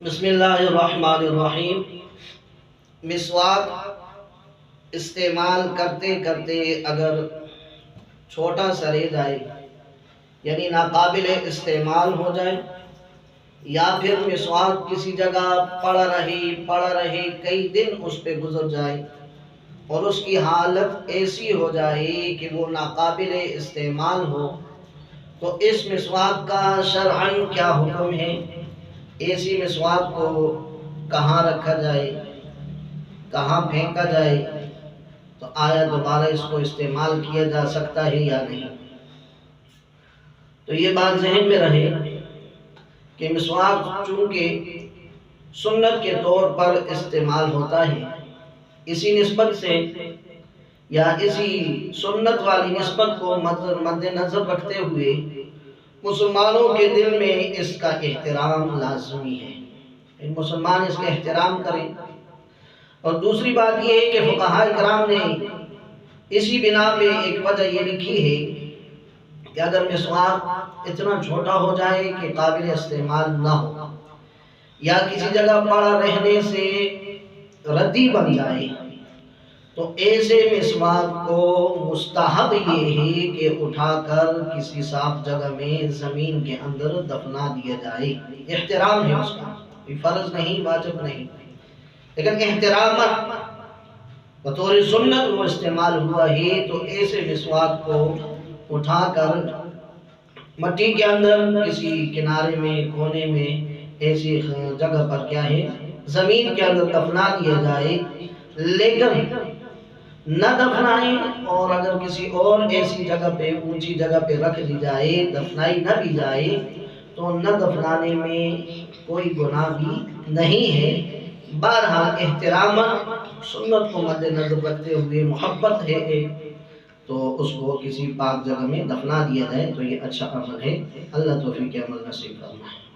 بسم اللہ الرحمن الرحیم۔ مسواک استعمال کرتے کرتے اگر چھوٹا سا رہ جائے یعنی ناقابل استعمال ہو جائے، یا پھر مسواک کسی جگہ پڑا رہے کئی دن اس پہ گزر جائے اور اس کی حالت ایسی ہو جائے کہ وہ ناقابل استعمال ہو، تو اس مسواک کا شرعاً کیا حکم ہے؟ ایسی مسواک کو کہاں رکھا جائے، کہاں پھینکا جائے، تو آیا دوبارہ اس کو استعمال کیا جا سکتا ہے یا نہیں؟ تو یہ بات ذہن میں رہے کہ مسواک چونکہ سنت کے طور پر استعمال ہوتا ہے، اسی نسبت سے یا اسی سنت والی نسبت کو مد نظر رکھتے ہوئے مسلمانوں کے دل میں اس کا احترام لازمی ہے، مسلمان اس کا احترام کریں۔ اور دوسری بات یہ ہے کہ فقہاء کرام نے اسی بنا پہ ایک وجہ یہ لکھی ہے کہ اگر مسواک اتنا چھوٹا ہو جائے کہ قابل استعمال نہ ہو، یا کسی جگہ پڑا رہنے سے ردی بن جائے، تو ایسے مسواک کو مستحب یہ ہے کہ اٹھا کر کسی صاف جگہ میں زمین کے اندر دفنا دیا جائے۔ احترام ہے اس کا، فرض نہیں، واجب نہیں، لیکن احترام بطور سنت وہ استعمال ہوا ہے، تو ایسے مسواک کو اٹھا کر مٹی کے اندر کسی کنارے میں کونے میں ایسی جگہ پر کیا ہے زمین کے اندر دفنا دیا جائے، لیکن نہ دفنائیں، اور اگر کسی اور ایسی جگہ پہ اونچی جگہ پہ رکھ دی جائے، دفنائی نہ بھی جائے، تو نہ دفنانے میں کوئی گناہ بھی نہیں ہے۔ بہرحال احترام سنت کو مد نظر رکھتے ہوئے محبت ہے تو اس کو کسی پاک جگہ میں دفنا دیا جائے، تو یہ اچھا عمل ہے۔ اللہ توفیق عمل نصیب فرمائے۔